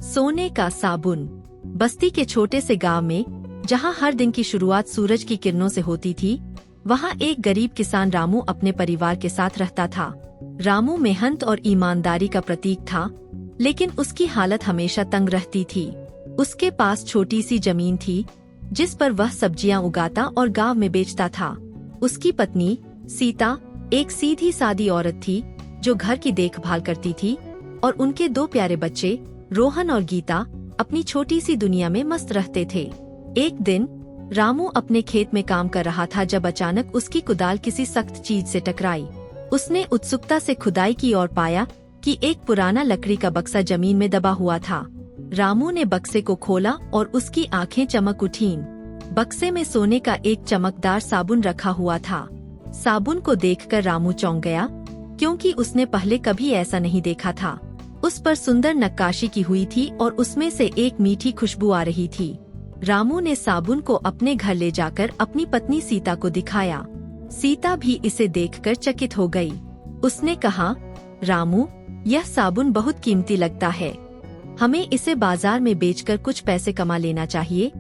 सोने का साबुन। बस्ती के छोटे से गांव में, जहां हर दिन की शुरुआत सूरज की किरणों से होती थी, वहां एक गरीब किसान रामू अपने परिवार के साथ रहता था। रामू मेहनत और ईमानदारी का प्रतीक था, लेकिन उसकी हालत हमेशा तंग रहती थी। उसके पास छोटी सी जमीन थी, जिस पर वह सब्जियां उगाता और गांव में बेचता था। उसकी पत्नी सीता एक सीधी सादी औरत थी, जो घर की देखभाल करती थी, और उनके दो प्यारे बच्चे रोहन और गीता अपनी छोटी सी दुनिया में मस्त रहते थे। एक दिन रामू अपने खेत में काम कर रहा था जब अचानक उसकी कुदाल किसी सख्त चीज से टकराई। उसने उत्सुकता से खुदाई की और पाया कि एक पुराना लकड़ी का बक्सा जमीन में दबा हुआ था। रामू ने बक्से को खोला और उसकी आंखें चमक उठीं। बक्से में सोने का एक चमकदार साबुन रखा हुआ था। साबुन को देखकर रामू चौंक गया, क्योंकि उसने पहले कभी ऐसा नहीं देखा था। उस पर सुंदर नक्काशी की हुई थी और उसमें से एक मीठी खुशबू आ रही थी। रामू ने साबुन को अपने घर ले जाकर अपनी पत्नी सीता को दिखाया। सीता भी इसे देखकर चकित हो गई। उसने कहा, रामू, यह साबुन बहुत कीमती लगता है। हमें इसे बाजार में बेचकर कुछ पैसे कमा लेना चाहिए,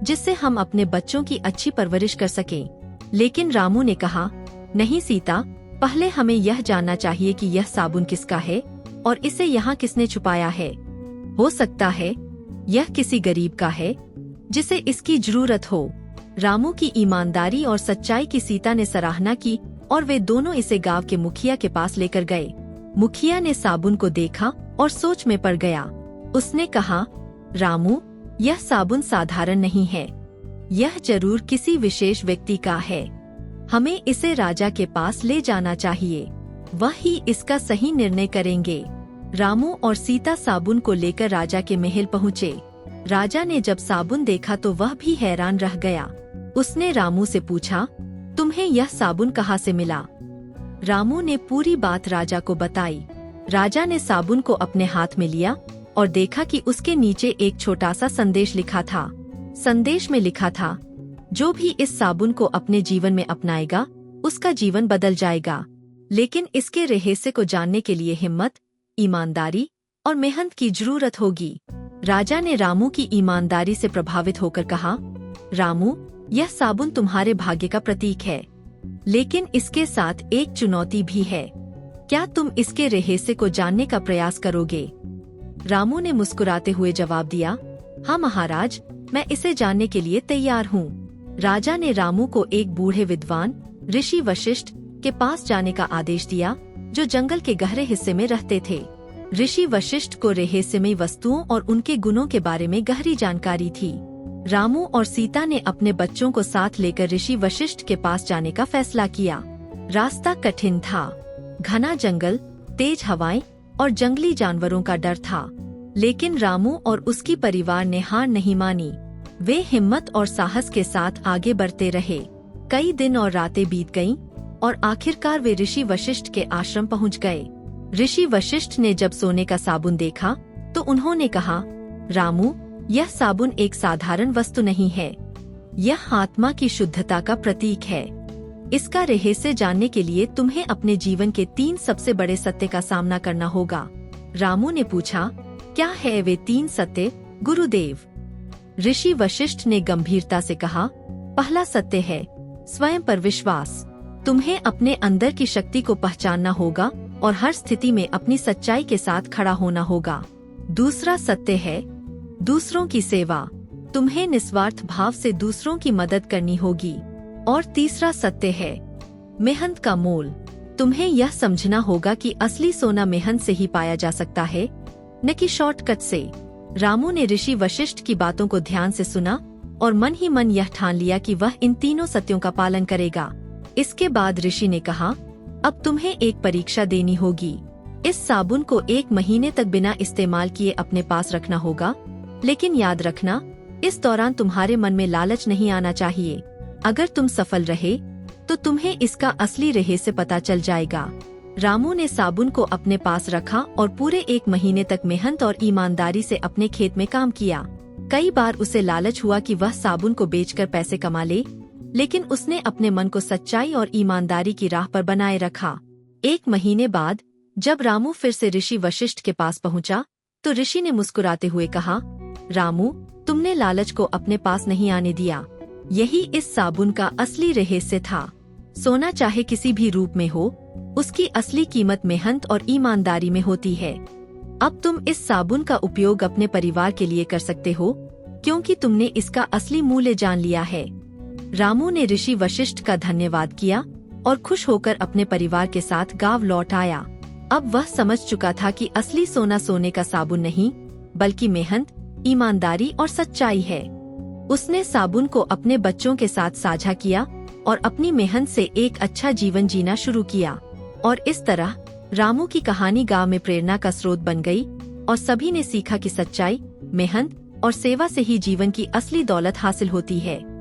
जिससे हम अपने बच्चों की अच्छी परवरिश कर सकें। लेकिन रामू ने कहा, नहीं सीता, पहले हमें यह जानना चाहिए कि यह साबुन किसका है और इसे यहाँ किसने छुपाया है। हो सकता है यह किसी गरीब का है, जिसे इसकी जरूरत हो। रामू की ईमानदारी और सच्चाई की सीता ने सराहना की और वे दोनों इसे गांव के मुखिया के पास लेकर गए। मुखिया ने साबुन को देखा और सोच में पड़ गया। उसने कहा, रामू, यह साबुन साधारण नहीं है। यह जरूर किसी विशेष व्यक्ति का है। हमें इसे राजा के पास ले जाना चाहिए। वही इसका सही निर्णय करेंगे। रामू और सीता साबुन को लेकर राजा के महल पहुँचे। राजा ने जब साबुन देखा तो वह भी हैरान रह गया। उसने रामू से पूछा, तुम्हें यह साबुन कहाँ से मिला? रामू ने पूरी बात राजा को बताई। राजा ने साबुन को अपने हाथ में लिया और देखा कि उसके नीचे एक छोटा सा संदेश लिखा था। संदेश में लिखा था, जो भी इस साबुन को अपने जीवन में अपनाएगा, उसका जीवन बदल जाएगा। लेकिन इसके रहस्य को जानने के लिए हिम्मत, ईमानदारी और मेहनत की जरूरत होगी। राजा ने रामू की ईमानदारी से प्रभावित होकर कहा, रामू, यह साबुन तुम्हारे भाग्य का प्रतीक है, लेकिन इसके साथ एक चुनौती भी है। क्या तुम इसके रहस्य को जानने का प्रयास करोगे? रामू ने मुस्कुराते हुए जवाब दिया, हाँ महाराज, मैं इसे जानने के लिए तैयार हूँ। राजा ने रामू को एक बूढ़े विद्वान ऋषि वशिष्ठ के पास जाने का आदेश दिया, जो जंगल के गहरे हिस्से में रहते थे। ऋषि वशिष्ठ को रहस्यमयी वस्तुओं और उनके गुणों के बारे में गहरी जानकारी थी। रामू और सीता ने अपने बच्चों को साथ लेकर ऋषि वशिष्ठ के पास जाने का फैसला किया। रास्ता कठिन था। घना जंगल, तेज हवाएं और जंगली जानवरों का डर था, लेकिन रामू और उसकी परिवार ने हार नहीं मानी। वे हिम्मत और साहस के साथ आगे बढ़ते रहे। कई दिन और रातें बीत गईं और आखिरकार वे ऋषि वशिष्ठ के आश्रम पहुंच गए। ऋषि वशिष्ठ ने जब सोने का साबुन देखा तो उन्होंने कहा, रामू, यह साबुन एक साधारण वस्तु नहीं है। यह आत्मा की शुद्धता का प्रतीक है। इसका रहस्य जानने के लिए तुम्हें अपने जीवन के 3 सबसे बड़े सत्य का सामना करना होगा। रामू ने पूछा, क्या है वे 3 सत्य, गुरुदेव? ऋषि वशिष्ठ ने गंभीरता से कहा, पहला सत्य है स्वयं पर विश्वास। तुम्हें अपने अंदर की शक्ति को पहचानना होगा और हर स्थिति में अपनी सच्चाई के साथ खड़ा होना होगा। दूसरा सत्य है दूसरों की सेवा। तुम्हें निस्वार्थ भाव से दूसरों की मदद करनी होगी। और तीसरा सत्य है मेहनत का मोल। तुम्हें यह समझना होगा कि असली सोना मेहनत से ही पाया जा सकता है, न कि शॉर्टकट से। रामू ने ऋषि वशिष्ठ की बातों को ध्यान से सुना और मन ही मन यह ठान लिया कि वह इन तीनों सत्यों का पालन करेगा। इसके बाद ऋषि ने कहा, अब तुम्हें एक परीक्षा देनी होगी। इस साबुन को 1 महीने तक बिना इस्तेमाल किए अपने पास रखना होगा, लेकिन याद रखना, इस दौरान तुम्हारे मन में लालच नहीं आना चाहिए। अगर तुम सफल रहे तो तुम्हें इसका असली रहस्य पता चल जाएगा। रामू ने साबुन को अपने पास रखा और पूरे 1 महीने तक मेहनत और ईमानदारी से अपने खेत में काम किया। कई बार उसे लालच हुआ कि वह साबुन को बेचकर पैसे कमा ले, लेकिन उसने अपने मन को सच्चाई और ईमानदारी की राह पर बनाए रखा। 1 महीने बाद जब रामू फिर से ऋषि वशिष्ठ के पास पहुंचा, तो ऋषि ने मुस्कुराते हुए कहा, रामू, तुमने लालच को अपने पास नहीं आने दिया। यही इस साबुन का असली रहस्य था। सोना चाहे किसी भी रूप में हो, उसकी असली कीमत मेहनत और ईमानदारी में होती है। अब तुम इस साबुन का उपयोग अपने परिवार के लिए कर सकते हो, क्योंकि तुमने इसका असली मूल्य जान लिया है। रामू ने ऋषि वशिष्ठ का धन्यवाद किया और खुश होकर अपने परिवार के साथ गांव लौट आया। अब वह समझ चुका था कि असली सोना सोने का साबुन नहीं, बल्कि मेहनत, ईमानदारी और सच्चाई है। उसने साबुन को अपने बच्चों के साथ साझा किया और अपनी मेहनत से एक अच्छा जीवन जीना शुरू किया। और इस तरह रामू की कहानी गांव में प्रेरणा का स्रोत बन गई और सभी ने सीखा कि सच्चाई, मेहनत और सेवा से ही जीवन की असली दौलत हासिल होती है।